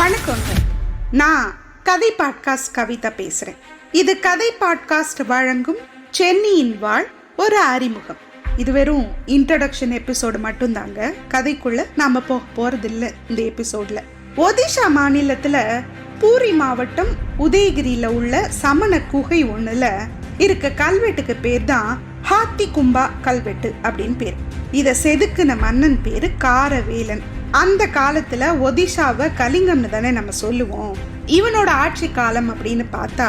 வணக்கங்க. நான் கதை பாட்காஸ்ட் கவிதா பேசுறேன். இது கதை பாட்காஸ்ட் வழங்கும் சென்னியின் வாழ் ஒரு அறிமுகம். இது வெறும் இன்ட்ரோடக்ஷன் எபிசோடு மட்டும்தாங்க. கதைக்குள்ள நாம போறதில்லை. இந்த எபிசோட்ல ஒடிஷா மாநிலத்துல பூரி மாவட்டம் உதயகிரியில உள்ள சமண குகை ஒண்ணுல இருக்க கல்வெட்டுக்கு பேர் தான் ஹாத்தி கும்பா கல்வெட்டு அப்படின்னு பேர். இத செதுக்குன மன்னன் பேரு காரவேலன். அந்த காலத்துல ஒடிஷாவை கலிங்கம்னு தானே நம்ம சொல்லுவோம். இவனோட ஆட்சி காலம் அப்படின்னு பார்த்தா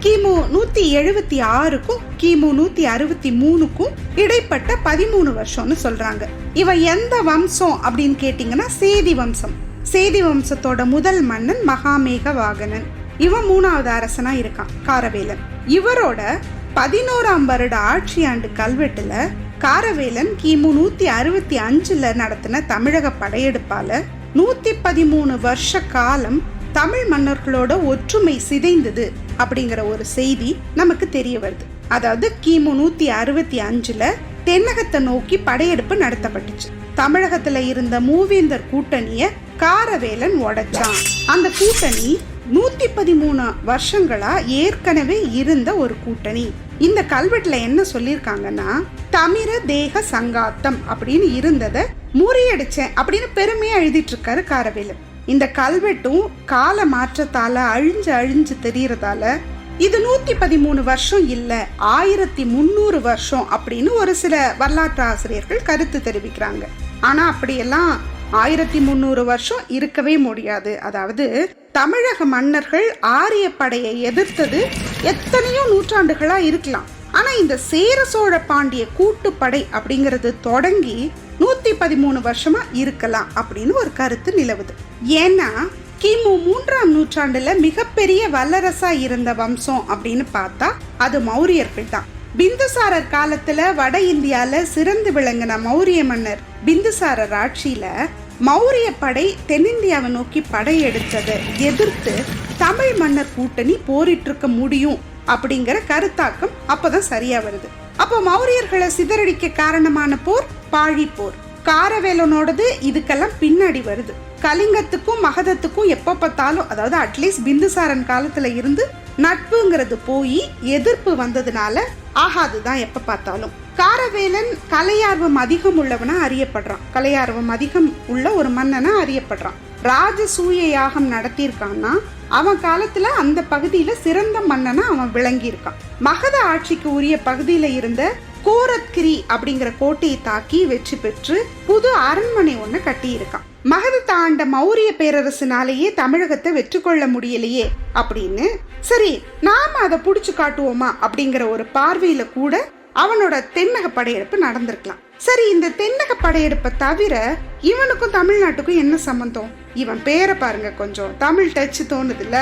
கிமு 176க்கும் கிமு 163க்கும் இடைப்பட்ட 13 வருஷம்னு சொல்றாங்க. இவன் எந்த வம்சம் அப்படின்னு கேட்டீங்கன்னா சேதி வம்சம். சேதி வம்சத்தோட முதல் மன்னன் மகாமேக வாகனன். இவன் 3வது அரசனா இருக்கான் காரவேலன். இவரோட 11ஆம் வருட ஆட்சி ஆண்டு கல்வெட்டுல காரவேலன் கிமு 165 நடத்தின தமிழக படையெடுப்பால 113 வருஷ காலம் தமிழ் மன்னர்களோட ஒற்றுமை சிதைந்தது அப்படிங்கிற ஒரு செய்தி நமக்கு தெரிய வருது. அதாவது கிமு 165 தென்னகத்தை நோக்கி படையெடுப்பு நடத்தப்பட்டுச்சு. தமிழகத்துல இருந்த மூவேந்தர் கூட்டணிய காரவேலன் உடைச்சான். அந்த கூட்டணி 113 வருஷங்களா ஏற்கனவே இருந்த ஒரு கூட்டணி. இந்த கல்வெட்டுல என்ன சொல்லிருக்காங்கன்னா, தமிர தேக சங்காத்தம் அப்படின்னு இருந்ததை முறியடிச்சேன் அப்படின்னு பெருமையா எழுதிட்டு இருக்காரு காரவேலன். இந்த கல்வெட்டும் கால மாற்றத்தால அழிஞ்சு தெரியறதால இது 113 வருஷம் இல்ல 1300 வருஷம் அப்படின்னு ஒரு சில வரலாற்று ஆசிரியர்கள் கருத்து தெரிவிக்கிறாங்க. ஆனா அப்படியெல்லாம் 1300 வருஷம் இருக்கவே முடியாது. அதாவது தமிழக மன்னர்கள் ஆரிய படையை எதிர்த்தது எத்தனையோ நூற்றாண்டுகளா இருக்கலாம். ஆனா இந்த சேர சோழ பாண்டிய கூட்டுப்படை அப்படிங்கிறது தொடங்கி 113 வருஷமா இருக்கலாம் அப்படின்னு ஒரு கருத்து நிலவுது. ஏன்னா கிமு 3ஆம் நூற்றாண்டுல மிகப்பெரிய வல்லரசா இருந்த வம்சம் அப்படின்னு பார்த்தா அது மௌரியர்கள் தான். பிந்துசாரர் காலத்துல வட இந்தியால சிறந்து விளங்கின மௌரிய மன்னர் பிந்துசாரர் ஆட்சியில மௌரிய படை தென்னிந்தியாவை நோக்கி படையெடுத்ததை எதிர்த்து தமிழ் மன்னர் கூட்டணி போரிட்டு இருக்க முடியும் அப்படிங்கிற கருத்தாக்கம் அப்பதான் சரியா வருது. அப்போ மௌரியர்களை சிதறடிக்க காரணமான போர் பாழி போர். காரவேலனோடது இதுக்கெல்லாம் பின்னாடி வருது. கலிங்கத்துக்கும் மகதத்துக்கும் எப்ப பார்த்தாலும், அதாவது அட்லீஸ்ட் பிந்துசாரன் காலத்துல இருந்து நட்புங்கிறது போய் எதிர்ப்பு வந்ததுனால ஆகாதுதான் எப்ப பார்த்தாலும். காரவேலன் கலையார்வம் அதிகம் உள்ளவனா அறியப்படுறான். கலையார்வம் அதிகம் உள்ள ஒரு மன்னனா அறியப்படுறான். ராஜசூய யாகம் நடத்தியிருக்கான்னா அவன் காலத்துல அந்த பகுதியில சிறந்த மன்னனா அவன் விளங்கி இருக்கான். மகத ஆட்சிக்கு உரிய பகுதியில இருந்த கோரத்கிரி அப்படிங்கிற கோட்டையை தாக்கி வெற்றி பெற்று புது அரண்மனை ஒண்ணு கட்டி இருக்கான். மகதத்தை ஆண்ட மௌரிய பேரரசுனாலேயே தமிழகத்தை வெற்றி கொள்ள முடியலையே அப்படின்னு, சரி நாம அதை புடிச்சு காட்டுவோமா அப்படிங்கிற ஒரு பார்வையில கூட அவனோட தென்னக படையெடுப்பு நடந்திருக்கலாம். சரி, இந்த தென்னக படையெடுப்பை தவிர இவனுக்கும் தமிழ்நாட்டுக்கும் என்ன சம்பந்தம்? இவன் பேரை பாருங்க, கொஞ்சம் தமிழ் டச் தோணுதுல்ல.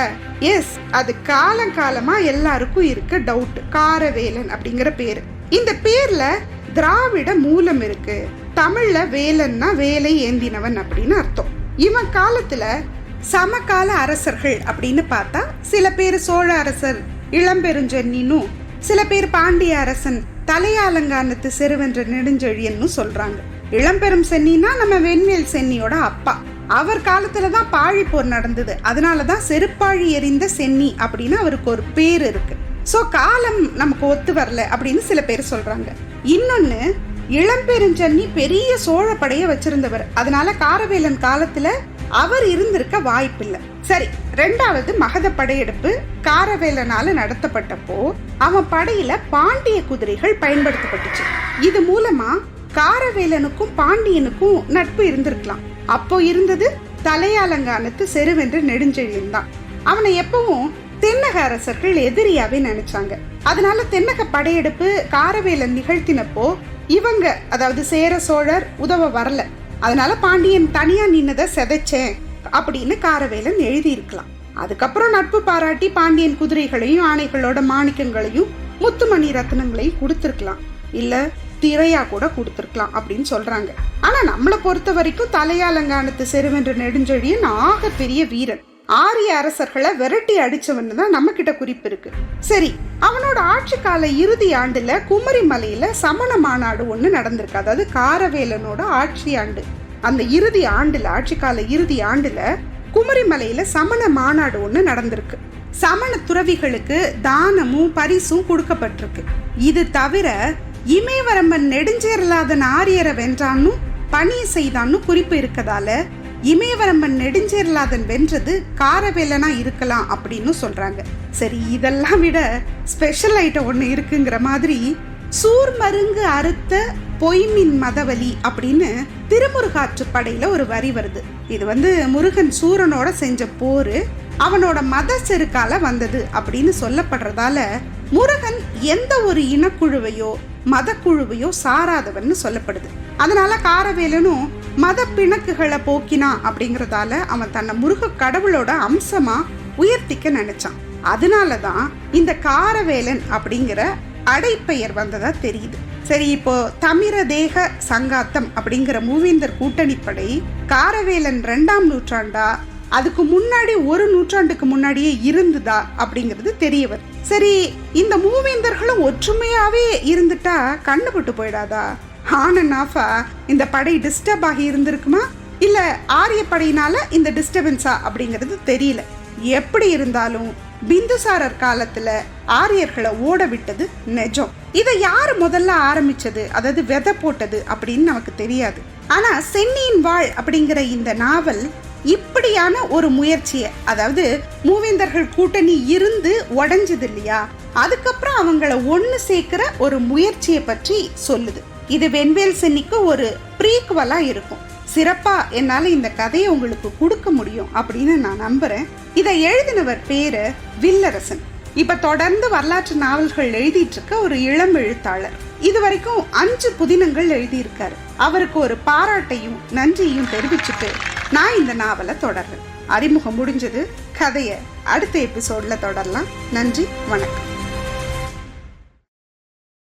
எஸ், அது காலமா எல்லாருக்கும் இருக்க டவுட். காரவேலன் அப்படிங்கிற பேரு. இந்த பேர்ல திராவிட மூலம் இருக்கு. தமிழ்ல வேலன்னா வேலை ஏந்தினவன் அப்படின்னு அர்த்தம். இவன் காலத்துல சமகால அரசர்கள் அப்படின்னு பார்த்தா சில பேர் சோழ அரசர் இளம்பெருஞ்சென்னினும் சில பேர் பாண்டிய அரசன் தலையாலங்கானத்து செருவென்ற நெடுஞ்செழியன்னு சொல்றாங்க. இளம்பெரும் சென்னினா நம்ம வெண்மேல் சென்னியோட அப்பா. அவர் காலத்துலதான் பாழி போர் நடந்தது. அதனாலதான் செருப்பாழி எறிந்த சென்னி அப்படின்னு அவருக்கு ஒரு பேர் இருக்கு. சோ காலம் நமக்கு ஒத்து வரல அப்படின்னு சில பேர் சொல்றாங்க. இன்னொன்னு, இளம்பெருஞ்சென்னி பெரிய சோழ படைய வச்சிருந்தவர். அதனால காரவேலன் காலத்துல அவர் இருந்திருக்க வாய்ப்பில்லை. சரி, 2வது மகத படையெடுப்பு காரவேலனால நடத்தப்பட்டப்போ அவன் படையில பாண்டிய குதிரைகள் பயன்படுத்தப்பட்டுச்சு. இது மூலமா காரவேலனுக்கும் பாண்டியனுக்கும் நட்பு இருந்திருக்கலாம். அப்போ இருந்தது தலையாலங்கானத்து செருவென்ற நெடுஞ்செழியன் தான். அவனை எப்பவும் தென்னக அரசர்கள் எதிரியாவே நினைச்சாங்க. அதனால தென்னக படையெடுப்பு காரவேலன் நிகழ்த்தினப்போ இவங்க, அதாவது சேர சோழர் உதவ வரல. அதனால பாண்டியன் தனியா நின்னதை செதைச்சேன் அப்படின்னு காரவேலன் எழுதி இருக்கலாம். அதுக்கப்புறம் நட்பு பாராட்டி பாண்டியன் குதிரைகளையும் ஆணைகளோட மாணிக்கங்களையும் முத்துமணி ரத்னங்களையும் கொடுத்திருக்கலாம். இல்ல திரையா கூட கொடுத்திருக்கலாம் அப்படின்னு சொல்றாங்க. ஆனா நம்மளை பொறுத்த வரைக்கும் தலையாலங்கானத்து செருவென்ற நெடுஞ்செழியன் ஆக பெரிய வீரன். ஆரிய அரசர்களை விரட்டி அடிச்சவன்னு தான் நம்ம கிட்ட குறிப்பு இருக்கு. சரி, அவனோட ஆட்சி கால இறுதி ஆண்டுல குமரி மலையில சமண மாநாடு ஒண்ணு நடந்திருக்கு. அதாவது காரவேலனோட ஆட்சி ஆண்டு. அந்த இறுதி ஆண்டுல, ஆட்சி கால இறுதி ஆண்டுல குமரிமலையில சமண மாநாடு ஒண்ணு நடந்திருக்கு. சமண துறவிகளுக்கு தானமும் பரிசும் கொடுக்கப்பட்டிருக்கு. இது தவிர இமயவரம்பன் நெடுஞ்சேரலாதன் ஆரியரை வென்றான்னு பணியை செய்தான்னு குறிப்பு இருக்கதால இமயவரம்பன் நெடுஞ்சேரலாதன் வென்றது காரவேலனா இருக்கலாம் அப்படின்னு சொல்றாங்க. சரி, இதெல்லாம் விட ஸ்பெஷல் ஐட்டம் ஒண்ணு இருக்குங்கிற மாதிரி சூர்மருங்கு அறுத்த பொய்மின் மதவலி அப்படின்னு திருமுருகாற்று படையில ஒரு வரி வருது. இது முருகன் சூரனோட செஞ்ச போரு அவனோட மத செருக்கால வந்தது அப்படின்னு சொல்லப்படுறதால முருகன் எந்த ஒரு இனக்குழுவையோ மத குழுவையோ சாராதவன்னு சொல்லப்படுது. அதனால காரவேலனும் மத பிணக்குகளை போக்கினா அப்படிங்கறதால அவன் தன்னை முருக கடவுளோட அம்சமா உயர்த்திக்க நினைச்சான். அதனாலதான் இந்த காரவேலன் அப்படிங்கிற அடைப்பெயர் வந்ததா தெரியுது. சரி, இப்போ தமிர தேக சங்காத்தம் அப்படிங்கிற மூவேந்தர் கூட்டணி படை காரவேலன் 2ஆம் நூற்றாண்டா அதுக்கு முன்னாடி ஒரு நூற்றாண்டுக்கு முன்னாடியே இருந்துதா அப்படிங்கிறது தெரியவர். சரி, இந்த மூவேந்தர்களும் ஒற்றுமையாவே இருந்துட்டா கண்ணுபட்டு போயிடாதா? ஆன் அண்ட் ஆஃபா இந்த படை டிஸ்டர்ப் ஆகி இருந்திருக்குமா, இல்ல ஆரிய படையினால இந்த டிஸ்டர்பன்ஸா அப்படிங்கிறது தெரியல. எப்படி இருந்தாலும் பிந்துசாரர் காலத்துல ஆரியர்களை ஓட விட்டது நிஜம். இதை யாரு முதல்ல ஆரம்பிச்சது, அதாவது விதை போட்டது அப்படின்னு நமக்கு தெரியாது. ஆனா சென்னியின் வாழ் அப்படிங்கிற இந்த நாவல் இப்படியான ஒரு முயற்சியை, அதாவது மூவேந்தர்கள் கூட்டணி இருந்து உடைஞ்சது இல்லையா, அதுக்கப்புறம் அவங்கள ஒண்ணு சேர்க்கிற ஒரு முயற்சியை பற்றி சொல்லுது. இது வெண்வேல் சென்னிக்கு ஒரு ப்ரீக்வலா இருக்கும். சிறப்பா என்னால இந்த கதையை உங்களுக்கு கொடுக்க முடியும் அப்படின்னு நான் நம்புறேன். இதை எழுதினவர் பேரு வில்லரசன். இப்ப தொடர்ந்து வரலாற்று நாவல்கள் எழுதிட்டு இருக்க ஒரு இளம் எழுத்தாளர். இது வரைக்கும் 5 புதினங்கள் எழுதியிருக்காரு. அவருக்கு ஒரு பாராட்டையும் நன்றியையும் தெரிவிச்சுட்டு நான் இந்த நாவலை தொடர்றேன். அறிமுகம் முடிஞ்சது. கதையை அடுத்த எபிசோட்ல தொடரலாம். நன்றி, வணக்கம்.